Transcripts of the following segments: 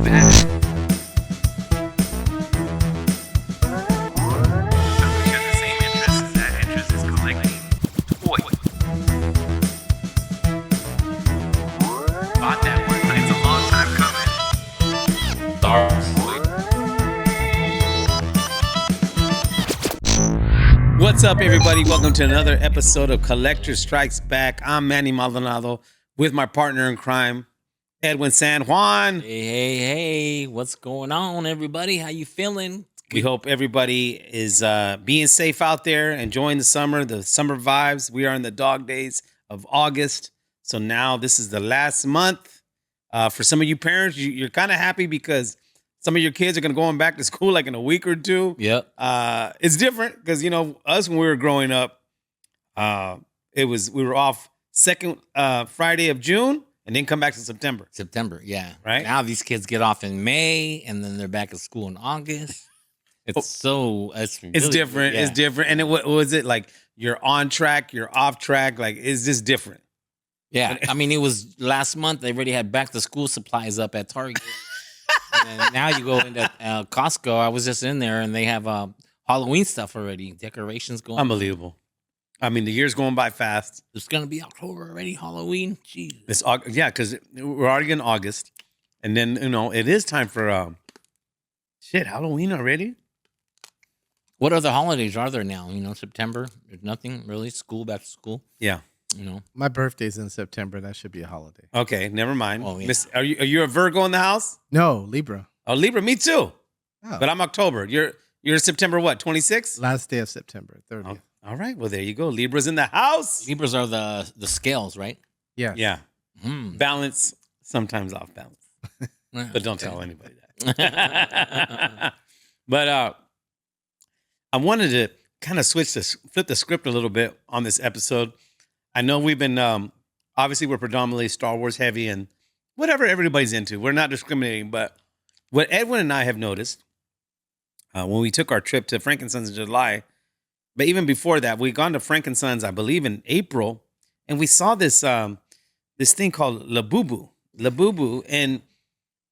back. So we share the same interest as that interest is collecting toys. Bought that one, but it's a long time coming. Star Wars. What's up, everybody? Welcome to another episode of Collector Strikes Back. I'm Manny Maldonado with my partner in crime, Edwin San Juan. Hey, what's going on, everybody? How you feeling? We hope everybody is being safe out there, enjoying the summer vibes. We are in the dog days of August. So now this is the last month. For some of you parents, you're kind of happy because some of your kids are going to go back to school like in a week or two. Yep. It's different because, us when we were growing up, we were off second Friday of June and then come back to September. September, yeah. Right? Now these kids get off in May and then they're back at school in August. It's really different. Yeah. It's different. And what was it like? You're on track, you're off track. Like, it's just different. Yeah. I mean, it was last month. They already had back to school supplies up at Target. And then now you go into Costco. I was just in there and they have Halloween stuff already. Decorations going. Unbelievable. I mean, the year's going by fast. It's going to be October already, Halloween. Jeez. It's because we're already in August. And then, it is time for Halloween already. What other holidays are there now? September. There's nothing really. School, back to school. Yeah. My birthday's in September. That should be a holiday. Okay, never mind. Oh, yeah. Are you a Virgo in the house? No, Libra. Oh, Libra, me too. Oh. But I'm October. You're September what? 26th? Last day of September, 30th. Oh, all right. Well, there you go. Libra's in the house. Libras are the scales, right? Yeah. Yeah. Mm. Balance, sometimes off balance. But don't tell anybody that. But I wanted to kind of flip the script a little bit on this episode. I know we've been, obviously we're predominantly Star Wars heavy and whatever everybody's into. We're not discriminating, but what Edwin and I have noticed when we took our trip to Frankensons in July, but even before that, we'd gone to Frankensons, I believe in April, and we saw this thing called Labubu, and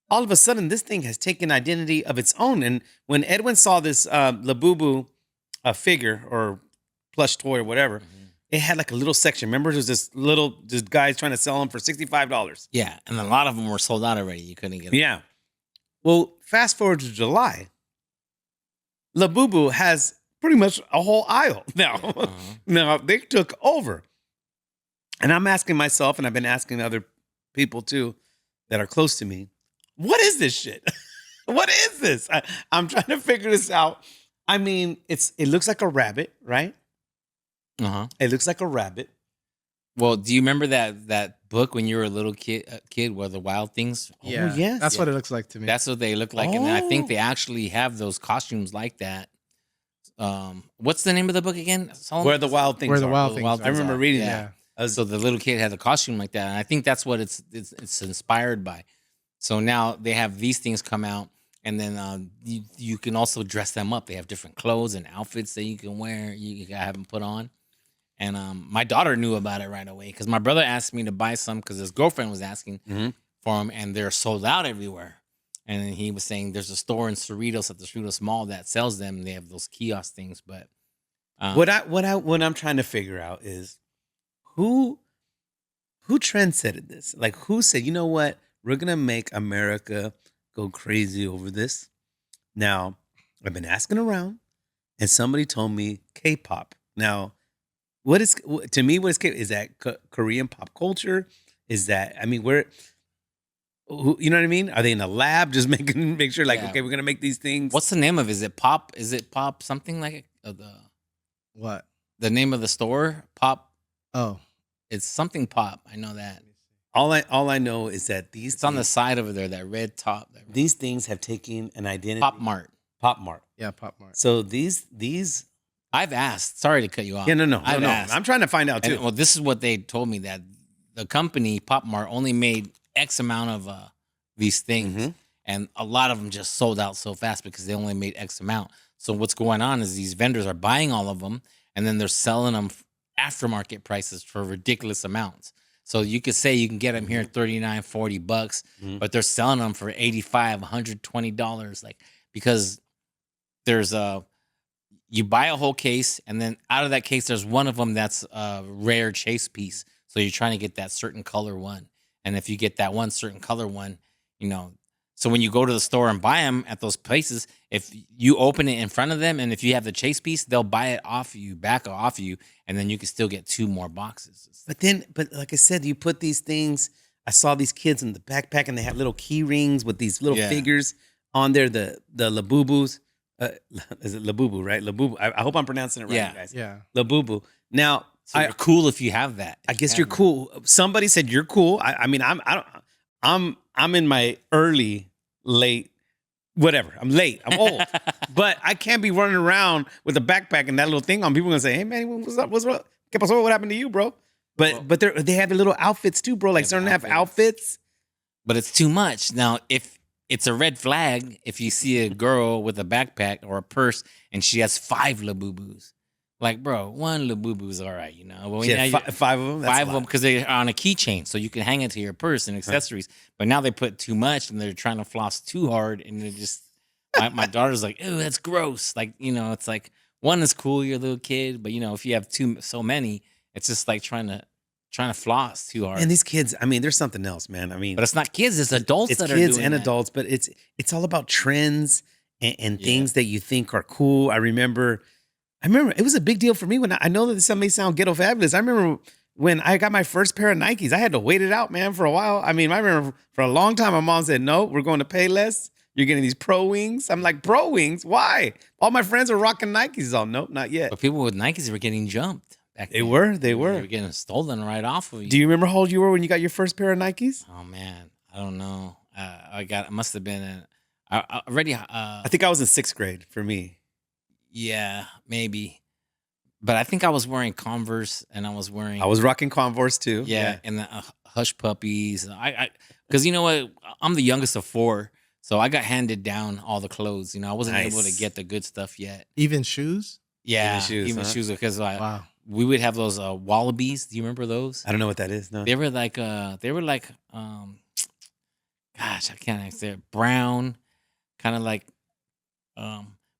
all of a sudden this thing has taken identity of its own. And when Edwin saw this Labubu figure or plush toy or whatever, it had like a little section. Remember, there's this guys trying to sell them for $65. Yeah, and a lot of them were sold out already. You couldn't get them. Yeah. Well, fast forward to July, Labubu has pretty much a whole aisle now. Uh-huh. Now, they took over. And I'm asking myself, and I've been asking other people too that are close to me, what is this shit? What is this? I'm trying to figure this out. I mean, it looks like a rabbit, right? Uh-huh. It looks like a rabbit. Well, do you remember that book when you were a little kid where the Wild Things? Yeah. Oh, yes. That's what it looks like to me. That's what they look like. And I think Oh. they actually have those costumes like that. What's the name of the book again? Solomon? Where the wild things Where the are. wild things I remember are. reading Yeah. that. So the little kid had a costume like that. And I think that's what it's inspired by. So now they have these things come out. And then you can also dress them up. They have different clothes and outfits that you can wear. You can have them put on. And my daughter knew about it right away because my brother asked me to buy some because his girlfriend was asking for them, and they're sold out everywhere. And then he was saying there's a store in Cerritos at the Cerritos Mall that sells them. And they have those kiosk things. But What I'm trying to figure out is who trendsetted this? Like, who said, you know what? We're gonna make America go crazy over this. Now, I've been asking around, and somebody told me K-pop. Now, what is K? Is that Korean pop culture? Is that, I mean, you know what I mean? Are they in a lab just make sure like, Yeah. okay, we're gonna make these things? what's the name of it? Is it Pop? Is it Pop something like it? What? The name of the store? Pop? Oh. It's something Pop. I know that. All I know is that these It's on the things- side over there, that red top. these things have taken an identity. Pop Mart. Pop Mart. Yeah, Pop Mart. So these. I've asked. Sorry to cut you off. Yeah, no. I've asked. I'm trying to find out too. And, well, this is what they told me, that the company Pop Mart only made X amount of these things, Mhm. and a lot of them just sold out so fast because they only made X amount. So what's going on is these vendors are buying all of them, and then they're selling them aftermarket prices for ridiculous amounts. So you could say you can get them here $39, $40, but they're selling them for $85, $120. Like, because there's you buy a whole case, and then out of that case, there's one of them that's a rare chase piece. So you're trying to get that certain color one. And if you get that one certain color one, so when you go to the store and buy them at those places, if you open it in front of them, and if you have the chase piece, they'll buy it off you, back off you, and then you can still get 2 more boxes. But like I said, you put these things. I saw these kids in the backpack, and they had little key rings with these little figures on there. The Labubus. Is it Labubu, right? Labubu. I hope I'm pronouncing it right, you guys. Yeah. Labubu. Now, so you're cool if you have that. I guess you're cool. Somebody said you're cool. I mean, I'm in my late, whatever. I'm late. I'm old, but I can't be running around with a backpack and that little thing on. People are gonna say, "Hey man, what's up? What's up? ¿Qué pasó? What happened to you, bro?" But they have the little outfits too, bro. Like starting to have outfits. But it's too much. Now, if it's a red flag, if you see a girl with a backpack or a purse and she has 5 Labubus, like, bro, 1 Labubu is all right, But She had 5 of them. That's 5 of them because they're on a keychain, so you can hang it to your purse and accessories. But now they put too much, and they're trying to floss too hard, and it just my daughter's like, "Ew, that's gross." Like, it's like 1 is cool, you're a little kid, but if you have so many, it's just like trying to floss too hard. And these kids, I mean, there's something else, man. I mean, but it's not kids; it's adults that are doing kids and that. adults. But it's all about trends and things that you think are cool. I remember it was a big deal for me when I know that this may sound ghetto fabulous. I remember when I got my first pair of Nikes, I had to wait it out, man, for a while. I mean, I remember for a long time, my mom said, "No, we're going to pay less. You're getting these Pro Wings." I'm like, "Pro Wings? Why?" All my friends are rocking Nikes. Oh, nope, not yet. But people with Nikes were getting jumped back then. They were. They were getting stolen right off of you. Do you remember how old you were when you got your first pair of Nikes? Oh man, I don't know. It must have been already. I think I was in 6th grade for me. Yeah, maybe. But I think I was wearing Converse, and I was rocking Converse too. Yeah. And the Hush Puppies. Because you know what? I'm the youngest of 4, so I got handed down all the clothes. I wasn't able to get the good stuff yet. Even shoes? Yeah, even shoes. Because wow. We would have those Wallabies. Do you remember those? I don't know what that is. No, they were like gosh, I can't say it. Brown, kind of like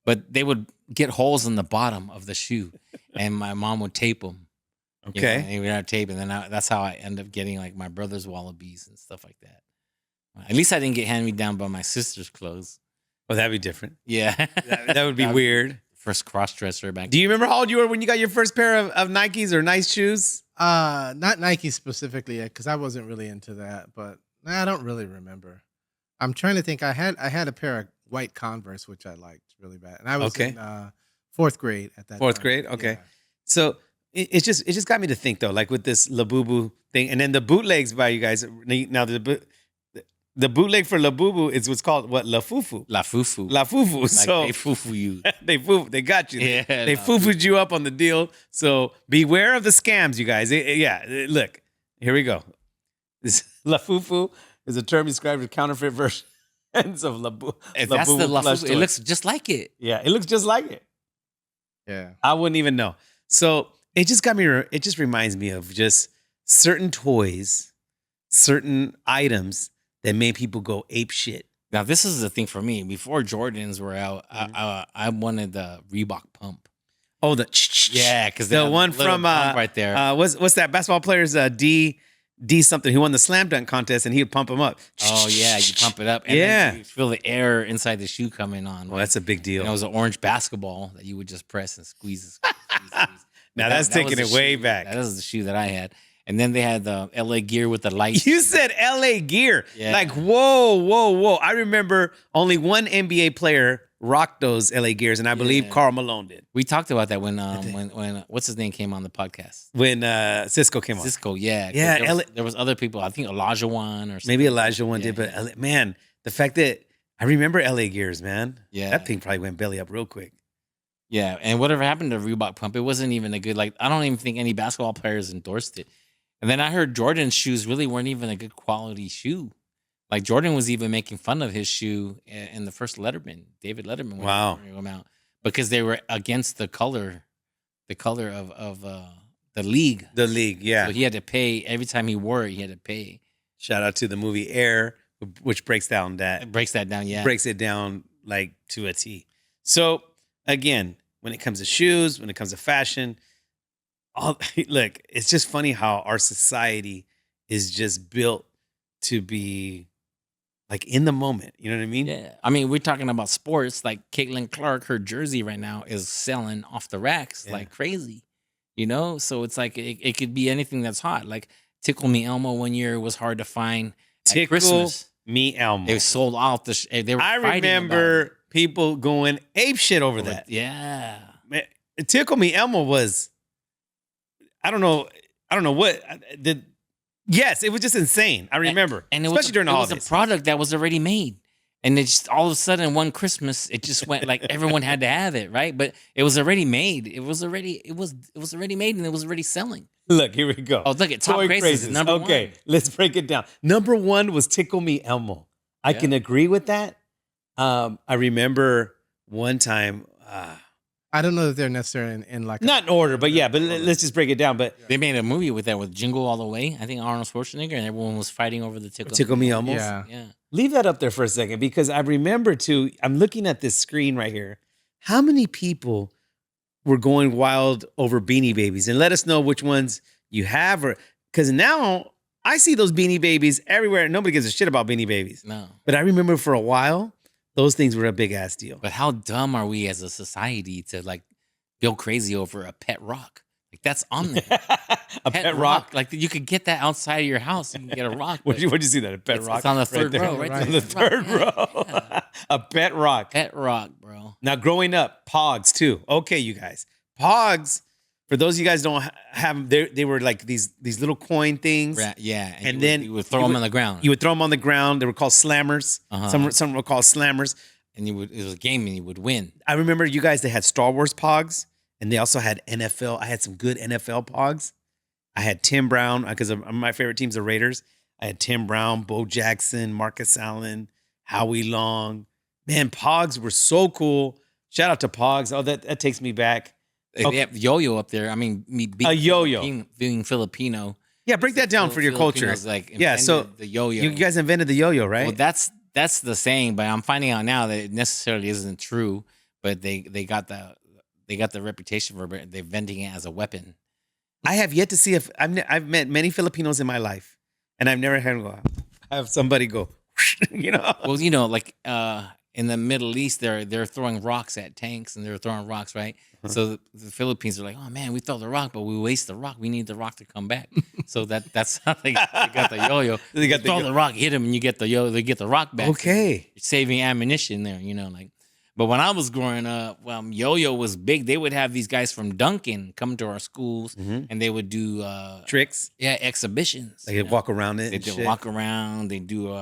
but they would get holes in the bottom of the shoe, and my mom would tape them. Okay. And we would have tape, and then that's how I end up getting like my brother's Wallabies and stuff like that. At least I didn't get hand me down by my sister's clothes. Well, that'd be different. Yeah, that would be weird. First cross dresser back. Do you remember how old you were when you got your first pair of Nikes or nice shoes? Not Nike specifically, because I wasn't really into that. But I don't really remember. I'm trying to think. I had a pair of white Converse, which I liked really bad, and I was in 4th grade at that. 4th time. grade, okay. Yeah. So it just got me to think though, like with this Labubu thing, and then the bootlegs by you guys. Now the bootleg for Labubu is what's called what? Lafufu. Like So they fufu you. They got you. Yeah, they fufued you up on the deal. So beware of the scams, you guys. Look, here we go. This Lafufu is a term described as counterfeit versions of Labubu. That's the Lafufu. It looks just like it. Yeah, it looks just like it. Yeah. I wouldn't even know. So it just reminds me of just certain toys, certain items that made people go ape shit. Now, this is the thing for me. Before Jordans were out, I wanted the Reebok pump. Oh, because the one from right there. What's that basketball player's D something? He won the slam dunk contest, and he would pump him up. Oh yeah, you pump it up. And then you feel the air inside the shoe coming on. Well, that's a big deal. And it was an orange basketball that you would just press and squeeze. Now that's taking it way back. That was the shoe that I had. And then they had the LA Gear with the lights. You said LA Gear. Yeah. Like, whoa. I remember only one NBA player rocked those LA Gears, and I believe Karl Malone did. We talked about that when what's his name came on the podcast. When Cisco came on. Cisco, yeah. Yeah. There was other people. I think Elijah One or something. Maybe Elijah One did, but man, the fact that I remember LA Gears, man. Yeah. That thing probably went belly up real quick. Yeah, and whatever happened to Reebok Pump, it wasn't even a good, I don't even think any basketball players endorsed it. And then I heard Jordan's shoes really weren't even a good quality shoe. Like Jordan was even making fun of his shoe in the first Letterman, David Letterman. Wow. Them out because they were against the color of league. The league, yeah. So he had to pay every time he wore it. He had to pay. Shout out to the movie Air, which breaks down that. It breaks that down, yeah. Breaks it down like to a T. So again, when it comes to shoes, when it comes to fashion, look, it's just funny how our society is just built to be like in the moment. You know what I mean? Yeah. I mean, we're talking about sports. Like Caitlin Clark, her jersey right now is selling off the racks like crazy. You know? So it's like it could be anything that's hot. Like Tickle Me Elmo one year was hard to find at Christmas. Me Elmo. They sold out. They were. I remember people going ape shit over that. Yeah. Man, Tickle Me Elmo was. I don't know what did. Yes, it was just insane. I remember, and especially during the holidays. It was a product that was already made, and it just all of a sudden one Christmas it just went like everyone had to have it, right? But it was already made. It was already made, and it was already selling. Look, here we go. Oh, look at Top Crazes is number one. Okay, let's break it down. Number one was Tickle Me Elmo. I can agree with that. I remember one time. I don't know that they're necessarily in like not in order, but yeah. But let's just break it down. But they made a movie with that with Jingle All the Way. I think Arnold Schwarzenegger and everyone was fighting over the Tickle Me Elmo. Yeah. Leave that up there for a second because I remember too. I'm looking at this screen right here. How many people were going wild over Beanie Babies? And let us know which ones you have, or because now I see those Beanie Babies everywhere, and nobody gives a shit about Beanie Babies. No, but I remember for a while. Those things were a big ass deal. But how dumb are we as a society to like go crazy over a pet rock? Like that's on there. a pet rock? Like you could get that outside of your house. You can get a rock. Where'd you see that? A pet rock? It's on the third row, right there. On the third row. Yeah. A pet rock. Pet rock, bro. Now growing up, Pogs too. Okay, you guys. Pogs, for those of you guys don't have them, they were like these little coin things. Yeah. And then you would throw them on the ground. You would throw them on the ground. They were called slammers. Some were called slammers. And it was a game and you would win. I remember you guys, they had Star Wars Pogs and they also had NFL. I had some good NFL Pogs. I had Tim Brown because my favorite team's the Raiders. I had Tim Brown, Bo Jackson, Marcus Allen, Howie Long. Man, Pogs were so cool. Shout out to Pogs. Oh, that takes me back. They have yo-yo up there. I mean, a yo-yo. Being Filipino. Yeah, break that down for your culture. Like so the yo-yo. You guys invented the yo-yo, right? Well, that's the saying, but I'm finding out now that it necessarily isn't true. But they got the reputation for it. They're vending it as a weapon. I have yet to see if I've met many Filipinos in my life, and I've never have somebody go, you know. Well, like in the Middle East, they're throwing rocks at tanks, and they're throwing rocks, right? So the Philippines are like, oh man, we throw the rock, but we waste the rock. We need the rock to come back. So that's how they got the yo-yo. They throw the rock, hit them, and you get the yo. They get the rock back. Okay, you're saving ammunition there, like. But when I was growing up, yo-yo was big. They would have these guys from Duncan come to our schools, and they would do tricks. Yeah, exhibitions. They walk around it. They walk around. They do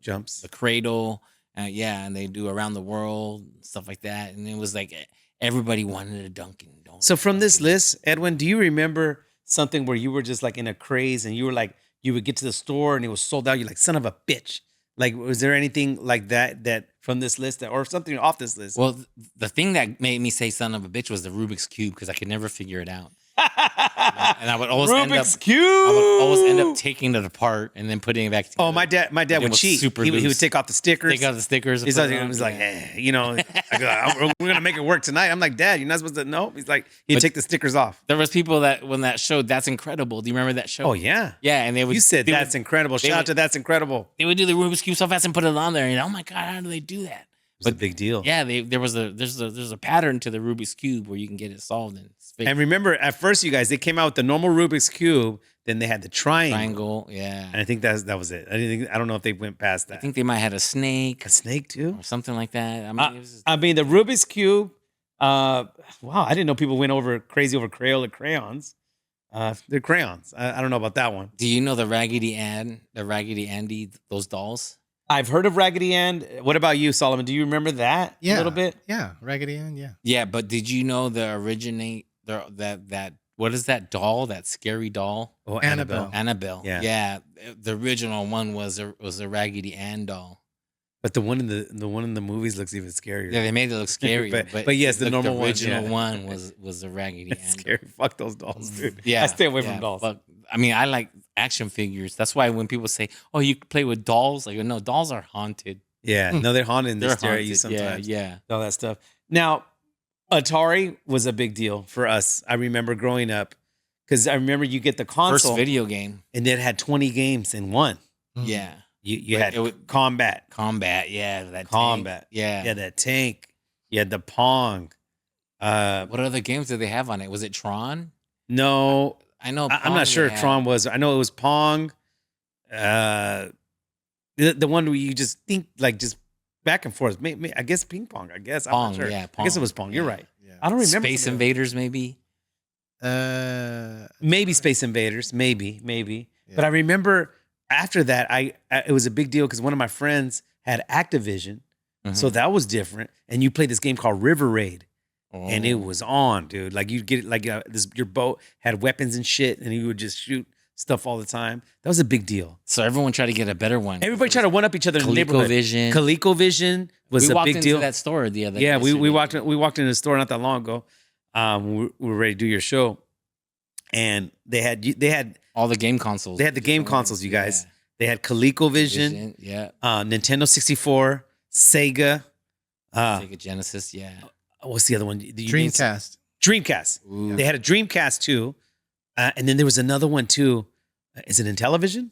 jumps, the cradle. And they do around the world, stuff like that. And it was like everybody wanted a Duncan. So from this list, Edwin, do you remember something where you were just like in a craze and you were like, you would get to the store and it was sold out? You're like, son of a bitch. Like, was there anything like that from this list or something off this list? Well, the thing that made me say son of a bitch was the Rubik's Cube because I could never figure it out. And I would always Cube. I would always end up taking it apart and then putting it back together. Oh, my dad would cheat. He would take off the stickers. Take out the stickers. He was like, we're gonna make it work tonight. I'm like, Dad, you're not supposed to. No. He's like, he'd take the stickers off. There was people that when that show That's Incredible. Do you remember that show? Oh yeah, yeah. And they would. You said That's Incredible. Shout out to That's Incredible. They would do the Rubik's Cube so fast and put it on there. And oh my god, how do they do that? It's a big deal. Yeah, there's a pattern to the Rubik's Cube where you can get it solved. And remember, at first, you guys, they came out with the normal Rubik's Cube. Then they had the triangle. Yeah. And I think that was it. I don't know if they went past that. I think they might have had a snake. A snake too, or something like that. I mean, the Rubik's Cube. Wow, I didn't know people went crazy over Crayola crayons. They're crayons. I don't know about that one. Do you know the Raggedy Andy, those dolls? I've heard of Raggedy Ann. What about you, Solomon? Do you remember that a little bit? Yeah, Raggedy Ann, yeah. Yeah, but did you know that what is that doll, that scary doll? Oh, Annabelle. Annabelle. Yeah. The original one was a Raggedy Ann doll. But the one in the movies looks even scarier. Yeah, they made it look scarier. but yes, the normal original one was the Raggedy Ann. Scary. Fuck those dolls, dude. Yeah, I stay away from dolls. But I mean, I like action figures. That's why when people say, "Oh, you play with dolls," like, no, dolls are haunted. Yeah, no, they're haunted and they stare at you sometimes. Yeah, all that stuff. Now, Atari was a big deal for us. I remember growing up because I remember you get the console first video game, and it had 20 games in one. Yeah. You had combat. Yeah, that combat. Tank. Yeah. Yeah, that tank. You had the Pong. What other games did they have on it? Was it Tron? No. I know. I'm not sure if Tron was. I know it was Pong. The one where you just think like just back and forth. I guess ping pong. I guess. Pong, I'm not sure. yeah. Pong. I guess it was Pong. You're right. Yeah. I don't remember. Space Invaders, maybe. Maybe Space Invaders. Maybe. Yeah. But I remember after that, it was a big deal because one of my friends had Activision, so that was different. And you played this game called River Raid, and it was on, dude. Like you'd get like your boat had weapons and shit, and you would just shoot stuff all the time. That was a big deal. So everyone tried to get a better one. Everybody tried to one up each other in the neighborhood. ColecoVision was a big deal. Into that store the other. Yeah, we walked into the store not that long ago. We were ready to do your show, and they had all the game consoles. They had the game consoles, you guys. Yeah. They had ColecoVision, Nintendo 64, Sega Genesis, yeah. What's the other one? Dreamcast. Dreamcast. Ooh. They had a Dreamcast too, and then there was another one too. Is it Intellivision?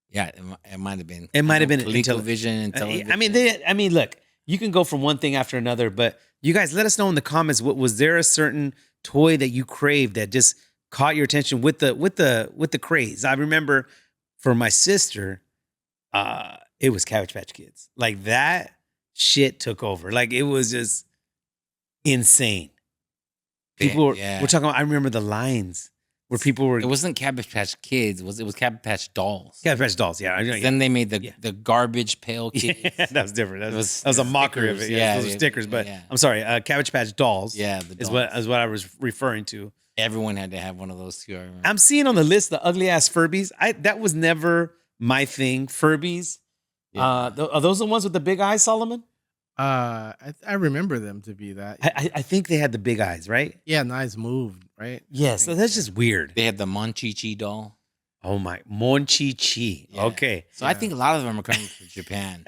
Yeah, it might have been. It might have been ColecoVision. I mean, look, you can go from one thing after another, but you guys let us know in the comments. Was there a certain toy that you craved that just caught your attention with the craze? I remember for my sister, it was Cabbage Patch Kids. Like that shit took over. Like it was just insane. People were talking about, I remember the lines where people were. It wasn't Cabbage Patch Kids. It was Cabbage Patch Dolls. Cabbage Patch Dolls, yeah. Then they made the Garbage Pail Kids. Yeah, that was different. That was a mockery of it. Yeah, those were stickers. But I'm sorry, Cabbage Patch Dolls. Yeah, is what I was referring to. Everyone had to have one of those too. I remember. I'm seeing on the list the ugly ass Furbies. That was never my thing. Furbies. Yeah. Are those the ones with the big eyes, Solomon? I remember them to be that. I think they had the big eyes, right? Yeah, and eyes moved, right? Yes, so that's just weird. They had the Monchi-Chi doll. Oh my, Monchi-Chi. Yeah. Okay. So I think a lot of them are coming from Japan.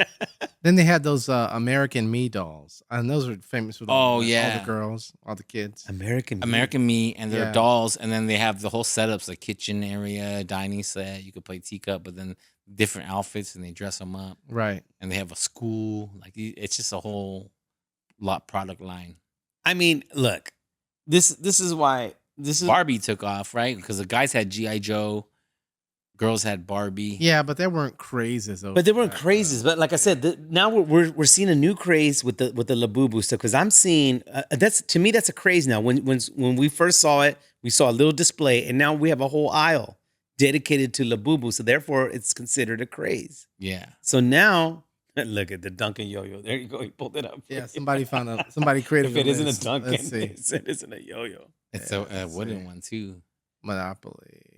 Then they had those American Me dolls. And those were famous with all the girls, all the kids. American Me and their dolls. And then they have the whole setups, like kitchen area, dining set. You could play teacup, but then different outfits and they dress them up. Right. And they have a school. Like it's just a whole product line. I mean, look, this is why Barbie took off, right? Because the guys had G.I. Joe. Girls had Barbie. Yeah, but they weren't crazes. But they weren't crazes. But like I said, now we're seeing a new craze with the Labubu stuff. Because I'm seeing that's a craze now. When we first saw it, we saw a little display, and now we have a whole aisle dedicated to Labubu. So therefore, it's considered a craze. Yeah. So now look at the Duncan yo-yo. There you go. He pulled it up. Yeah. Somebody created. If it isn't a Duncan, it isn't a yo-yo. It's a wooden one too. Monopoly.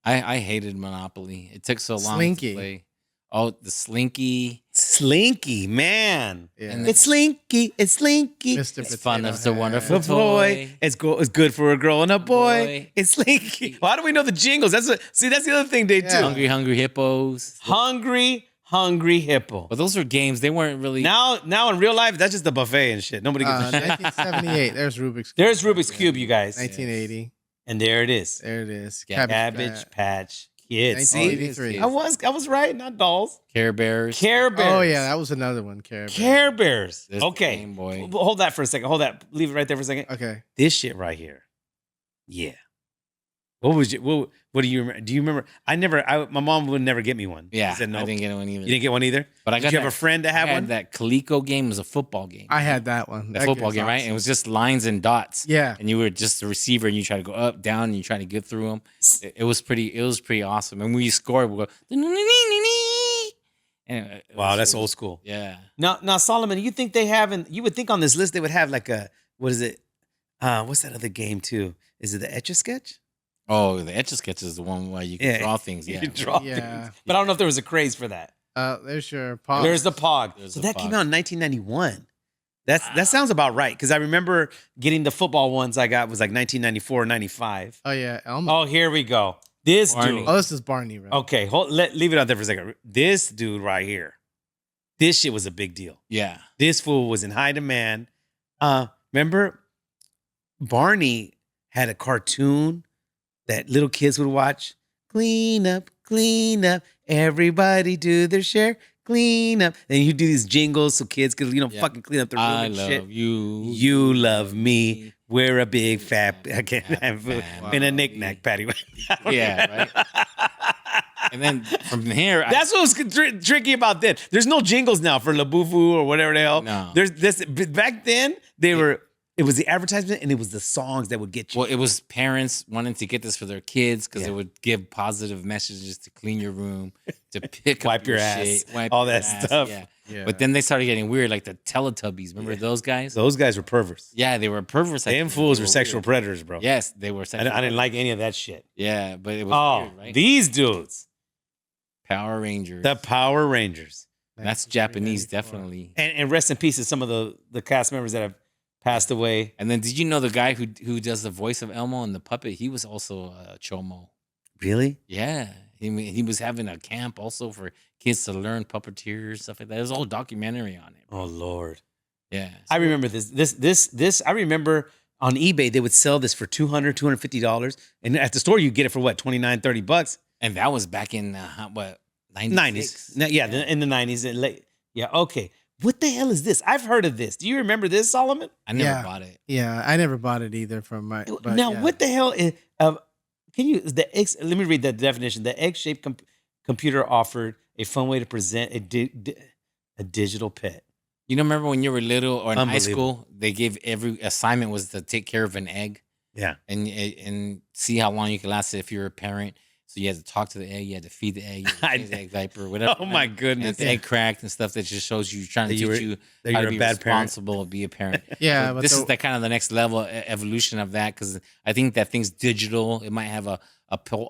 I hated Monopoly. It took so long to play. Oh, the Slinky. Slinky, man. Yeah. It's Slinky. It's Slinky. Mr. It's fun. It's a wonderful boy. It's good for a girl and a boy. It's Slinky. Why do we know the jingles? That's the other thing they do. Hungry Hippos. Hungry Hippo. But those were games. They weren't really. Now in real life, that's just the buffet and shit. Nobody gives a shit. 1978. There's Rubik's Cube. There's Rubik's Cube, you guys. 1980. And there it is. There it is. Cabbage Patch Kids. 1983. I was right, not dolls. Care Bears. Oh yeah, that was another one. Care Bears. Okay. Game Boy. Hold that for a second. Hold that. Leave it right there for a second. Okay. This shit right here. Yeah. What do you remember? Do you remember? My mom would never get me one. Yeah. She said no. I didn't get one either. You didn't get one either? But Did you have a friend that had one? That Coleco game was a football game. I had that one. The football game, right? And it was just lines and dots. Yeah. And you were just the receiver and you try to go up, down, and you try to get through them. It was pretty awesome. And when you score, we'll go. Wow, that's old school. Yeah. Now, Solomon, you think they have, you would think on this list they would have like what is it? What's that other game too? Is it the Etch-a-Sketch? Oh, the Etch-a-Sketch is the one where you can draw things. Yeah. You can draw things. But I don't know if there was a craze for that. There's your Pog. There's the Pog. There's So the that Pog. came out in 1991. That sounds about right because I remember getting the football ones I got was like 1994, 95. Oh yeah, Elmo. Oh, here we go. This Barney. dude. Oh, this is Barney, right? Okay, leave it out there for a second. This dude right here. This shit was a big deal. Yeah. This fool was in high demand. Remember, Barney had a cartoon that little kids would watch. Clean up, everybody do their share. Clean up. And you do these jingles so kids could, fucking clean up the room I and love shit. you. You love me. We're a big fat, I can't have food. Wow. In a knick-knack, Patty. Yeah, right. And then from here, That's what was tricky about this. There's no jingles now for Labubu or whatever the hell. No. There's this. Back then, it was the advertisement and it was the songs that would get you. well, it was parents wanting to get this for their kids because it would give positive messages to clean your room, to pick Wipe up your shit, ass, wipe all your that ass, stuff. Yeah. Yeah. But then they started getting weird, like the Teletubbies. Remember those guys? Those guys were perverts. Yeah, they were perverts. Them fools were sexual predators, bro. Yes, they were I sexual. didn't like any of that shit. Yeah, but it was weird, right? These dudes, Power Rangers. the Power Rangers, That's Japanese, 1994. definitely. and rest in peace to some of the cast members that have passed away. And then, did you know the guy who does the voice of Elmo and the puppet? He was also a chomo. Really? Yeah, he was having a camp also for kids to learn puppeteer stuff like that. There's a whole documentary on it. Oh Lord. Yeah, I remember this. I remember on eBay they would sell this for $200, $250, and at the store you get it for what, $29, $30. and that was back in what 90s. Yeah, in the 90s and late. Yeah, okay. What the hell is this? I've heard of this. Do you remember this, Solomon? I never Yeah. bought it. Yeah, I never bought it either from my. But Now, yeah. what the hell is can you let me read the definition. The egg-shaped computer offered a fun way to present a digital pet. You know, remember when you were little or in high Unbelievable. school, they gave every assignment was to take care of an egg Yeah. and see how long you could last it if you're a parent. So you had to talk to the egg, you had to feed the egg, you had to change the egg diaper, whatever. Oh my And goodness. if the egg cracked and stuff, that just shows you trying to That you teach were- you that how you're to a be bad parent. responsible, be a parent. Yeah, So but this is the- the kind of the next level evolution of that because I think that thing's digital. It might have a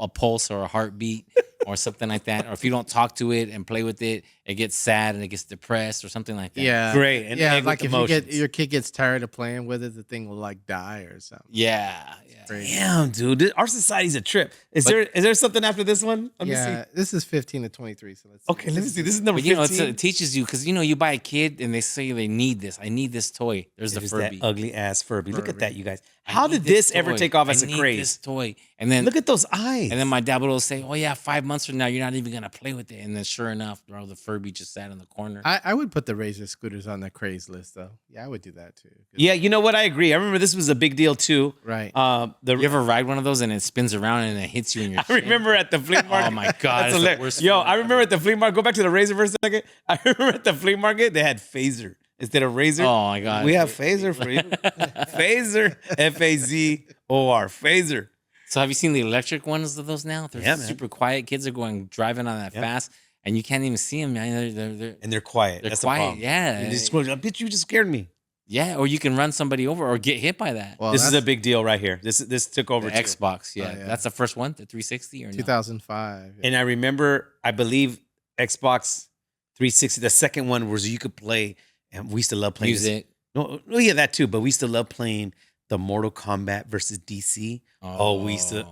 pulse or a heartbeat or something like that. Or if you don't talk to it and play with it, it gets sad and it gets depressed or something like that. Yeah, Great. An yeah, egg like with if you get emotions. your kid gets tired of playing with it, the thing will like die or something. Yeah. Crazy. Damn, dude. Our society's a trip. Is there something after this one? Let me Yeah, see. this is 15 to 23. So let's. Okay, let me see. This is number But you know, 15. it teaches you because you buy a kid and they say they need this. I need this toy. There's the There's Furby. that ugly ass Furby. Look at Furby. that, you guys. I How need did this ever toy. take off I as a need craze? This toy, and then Look at those eyes. and then my dad would always say, "Oh yeah, 5 months from now, you're not even gonna play with it." And then sure enough, bro, the Furby just sat in the corner. I would put the Razor scooters on the craze list though. Yeah, I would do that too. 'Cause- Yeah, you know what? I agree. I remember this was a big deal too. Right. The You ever ride one of those and it spins around and it hits you in your I chin? remember at the flea market. Oh my God, That's it's the hilarious. worst Yo, feeling I remember ever. at the flea market. Go back to the Razor for a second. I remember at the flea market they had Phaser instead of Razor. Oh my God. We have Phaser for you. Phaser, F-A-Z-O-R, Phaser. So have you seen the electric ones of those now? They're Yeah, man. super quiet. Kids are driving on that Yeah. fast, and you can't even see them. They're And they're quiet. They're That's quiet, the problem. yeah. And they just go, bitch, you just scared me. yeah, or you can run somebody over or get hit by that. Well, This is a that's big deal right here. This took over The too. Xbox, yeah. Oh, yeah. That's the first one, the 360 or no? 2005. And I remember, I believe Xbox 360, the second one was you could play, and we used to love playing this- Music. No, yeah, that too. But we used to love playing the Mortal Kombat versus DC. Oh, we used to.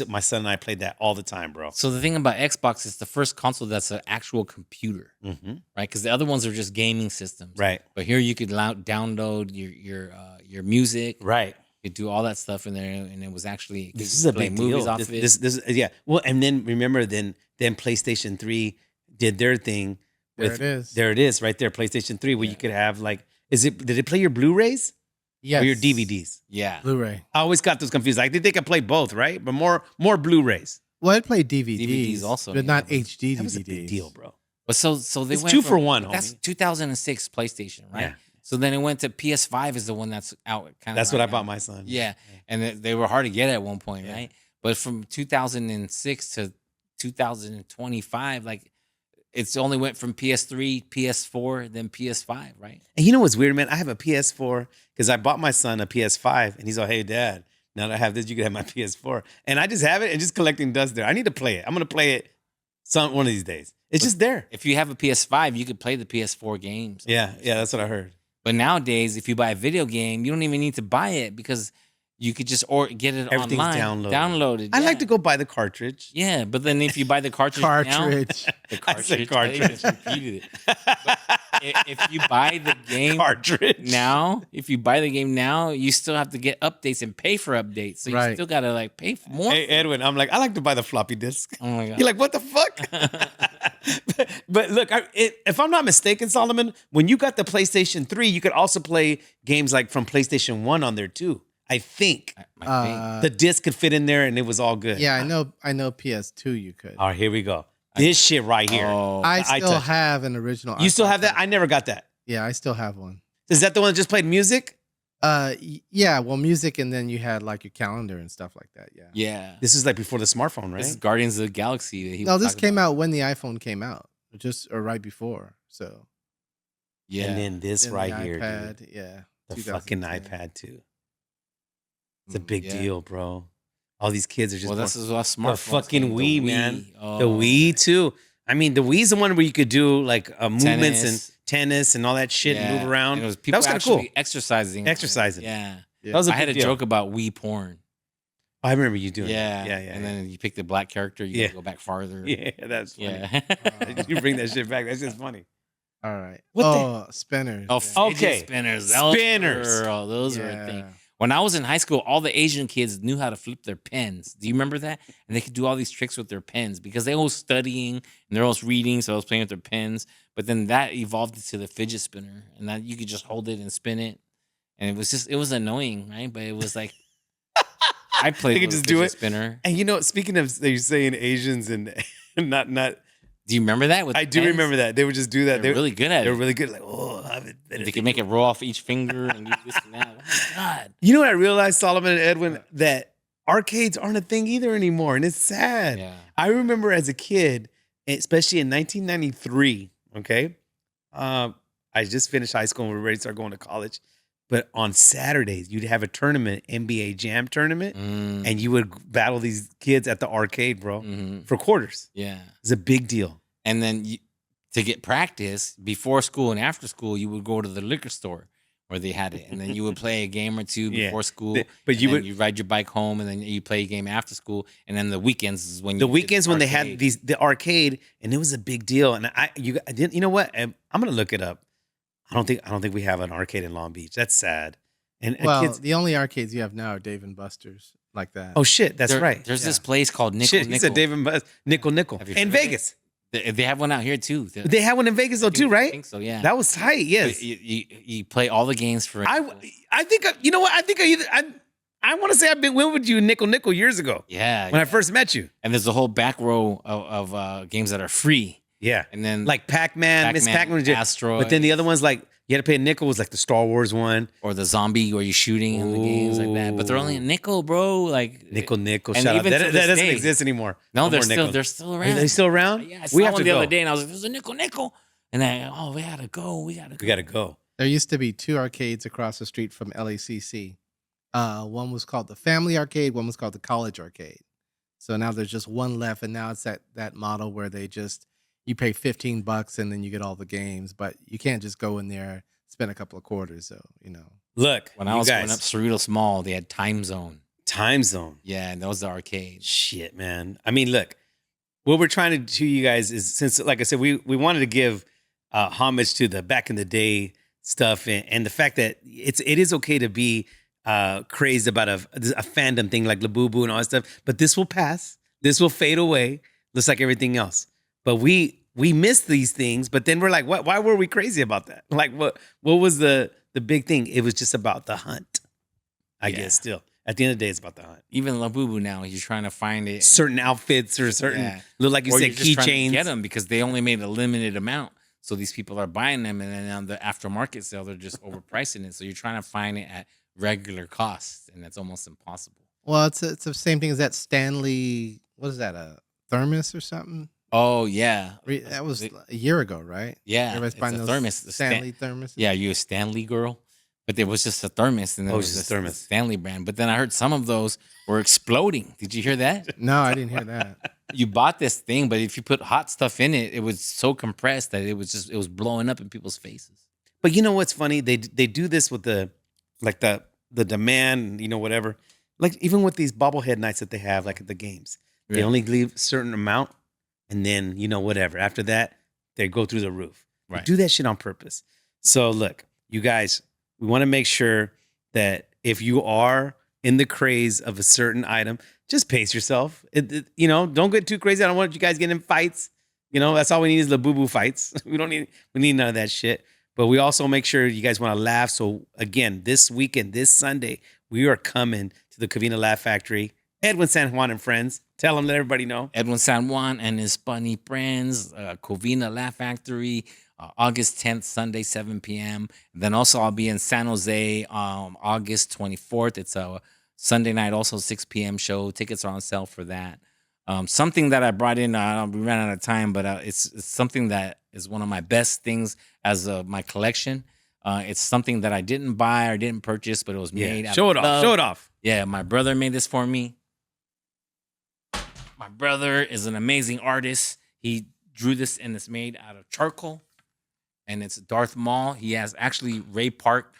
My son and I played that all the time, bro. So the thing about Xbox is the first console that's an actual computer, Mm-hmm. right? Because the other ones are just gaming systems, Right, But here you could download your music, right. you could do all that stuff in there, and it was actually This is a play big movies deal. off of it. This, yeah. Well, and then remember, then PlayStation 3 did their thing. There it is. There it is, right there. PlayStation 3, where you could have like, did it play your Blu-rays Yes. or your DVDs? yeah, Blu-ray. I always got those confused. I think they could play both, right? But more Blu-rays. Well, it played DVDs, DVDs also, but yeah, not but HD That was a DVDs. big deal, bro. but so they It's went 2 for 1, That's homie. 2006 PlayStation, right? Yeah. So then it went to PS5 is the one that's out. Kind of That's what I bought my son. Yeah, and they were hard to get at one point, Yeah. right? But from 2006 to 2025, like it's only went from PS3, PS4, then PS5, right? And you know what's weird, man? I have a PS4 because I bought my son a PS5, and he's like, "Hey, Dad, now that I have this, you can have my PS4." And I just have it and just collecting dust there. I need to play it. I'm gonna play it one of these days. It's just there. If you have a PS5, you could play the PS4 games. Yeah, that's what I heard. But nowadays, if you buy a video game, you don't even need to buy it because you could just get it Everything's online, downloaded. I like to go buy the cartridge. Yeah, but then if you buy the cartridge, the cartridge. I just repeated it. But if you buy the game now, you still have to get updates and pay for updates. So you still gotta like pay for more. Hey Edwin, I'm like, I like to buy the floppy disk. Oh my god, you're like, what the fuck? but look, if I'm not mistaken, Solomon, when you got the PlayStation 3, you could also play games like from PlayStation 1 on there too. I think the disc could fit in there, and it was all good. Yeah, I know. PS2, you could. All right, here we go. This shit right here. I still have an original. You still have that? I never got that. Yeah, I still have one. Is that the one that just played music? Yeah. Well, music, and then you had like your calendar and stuff like that. Yeah. Yeah. This is like before the smartphone, right? This is Guardians of the Galaxy. No, this came out when the iPhone came out, or right before. So. Yeah. And then this right here, iPad, dude. Yeah. The fucking iPad too. It's a big deal, bro. All these kids are just. Well, this is a smart. The fucking Wii, man. Oh. The Wii too. I mean, the Wii's the one where you could do like movements and tennis and all that shit and move around. And it was people that was kind of cool. Exercising. Yeah. That was I had a joke about Wii porn. I remember you doing that. Yeah. And then you pick the black character. You gotta go back farther. Yeah, that's funny. You bring that shit back. That's just funny. All right. Spinners. Oh, okay. Spinners. Spinners. Those were a thing. When I was in high school, all the Asian kids knew how to flip their pens. Do you remember that? And they could do all these tricks with their pens because they were studying and they're always reading, so I was playing with their pens. But then that evolved into the fidget spinner, and that you could just hold it and spin it. And it was annoying, right? But it was like I played with just fidget spinner. And speaking of you're saying Asians and not. Do you remember that? I do remember that. They would just do that. They're really good at it. They were really good. Like, they could make it roll off each finger and do this and that. Oh my God. You know what I realized, Solomon and Edwin, that arcades aren't a thing either anymore. And it's sad. Yeah. I remember as a kid, especially in 1993, okay? I just finished high school and we were ready to start going to college. But on Saturdays, you'd have a tournament, NBA Jam tournament, and you would battle these kids at the arcade, bro, for quarters. Yeah. It's a big deal. And then to get practice before school and after school, you would go to the liquor store where they had it. And then you would play a game or two before school. But you ride your bike home and then you play a game after school. And then the weekends is when they had the arcade, and it was a big deal. And you know what? I'm gonna look it up. I don't think we have an arcade in Long Beach. That's sad. And kids, the only arcades you have now are Dave and Buster's, like that. Oh shit, that's right. There's this place called Nickel. He said Dave and Buster's, Nickel in Vegas. They have one out here too. They have one in Vegas though too, right? I think so. Yeah, that was tight. Yes, you play all the games for. I think you know what? I think I want to say I've been with you Nickel years ago. Yeah, when I first met you. And there's a whole back row of games that are free. Yeah, and then like Pac-Man, Miss Pac-Man, Asteroid. But then the other ones like you had to pay a nickel was like the Star Wars one or the zombie where you're shooting in the games like that. But they're only a nickel, bro. Like nickel. Shout out. That doesn't exist anymore. No, they're still around. Are they still around? Yeah, I saw one the other day and I was like, "There's a nickel," and we gotta go. We gotta go. There used to be 2 arcades across the street from LACC. One was called the Family Arcade. One was called the College Arcade. So now there's just one left, and now it's that model where you pay $15 and then you get all the games, but you can't just go in there, spend a couple of quarters. So, Look, when I was going up Cerritos Mall, they had Time Zone. Yeah, and that was the arcade. Shit, man. I mean, look, what we're trying to do, you guys, is since, like I said, we wanted to give homage to the back in the day stuff and the fact that it is okay to be crazed about a fandom thing like Labubu and all that stuff, but this will pass. This will fade away, just like everything else. But we miss these things, but then we're like, why were we crazy about that? Like, what was the big thing? It was just about the hunt, I guess, still. At the end of the day, it's about the hunt. Even Labubu now, he's trying to find it. Certain outfits or certain, look like you said, keychains. Get them because they only made a limited amount. So these people are buying them, and then on the aftermarket sale, they're just overpricing it. So you're trying to find it at regular cost, and that's almost impossible. Well, it's the same thing as that Stanley, what is that, a thermos or something? Oh, yeah. That was a year ago, right? Yeah. Everybody's buying those thermos. Stanley thermos. Yeah, you a Stanley girl? but it was just a thermos, and it was just a thermos, Stanley brand. But then I heard some of those were exploding. Did you hear that? No, I didn't hear that. You bought this thing, but if you put hot stuff in it, it was so compressed that it was blowing up in people's faces. But you know what's funny? They do this with the demand, whatever. Like even with these bobblehead nights that they have, like at the games, they only leave a certain amount, and then whatever. After that, they go through the roof. Right. They do that shit on purpose. So look, you guys, we want to make sure that if you are in the craze of a certain item, just pace yourself. Don't get too crazy. I don't want you guys getting in fights. That's all we need is Labubu fights. We need none of that shit. But we also make sure you guys want to laugh. So again, this weekend, this Sunday, we are coming to the Covina Laugh Factory. Edwin San Juan and friends. Tell them, let everybody know. Edwin San Juan and his funny friends, Covina Laugh Factory, August 10th, Sunday, 7 p.m. Then also I'll be in San Jose August 24th. It's a Sunday night, also 6 p.m. show. Tickets are on sale for that. Something that I brought in, we ran out of time, but it's something that is one of my best things as my collection. It's something that I didn't buy or didn't purchase, but it was made out of love. Show it off. Yeah, my brother made this for me. My brother is an amazing artist. He drew this, and it's made out of charcoal, and it's Darth Maul. He has actually Ray Park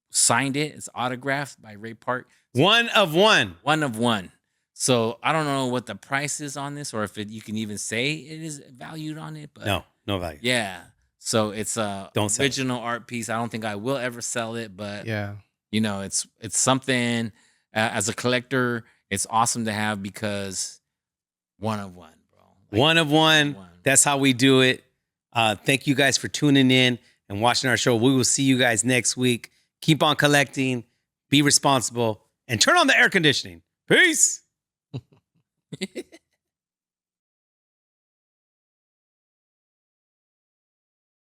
signed it. It's autographed by Ray Park. One of one. One of one. So I don't know what the price is on this, or if you can even say it is valued on it. But no value. Yeah. So it's a original art piece. I don't think I will ever sell it, but it's something as a collector. It's awesome to have because one of one, bro. One of one. That's how we do it. Thank you guys for tuning in and watching our show. We will see you guys next week. Keep on collecting. Be responsible and turn on the air conditioning. Peace.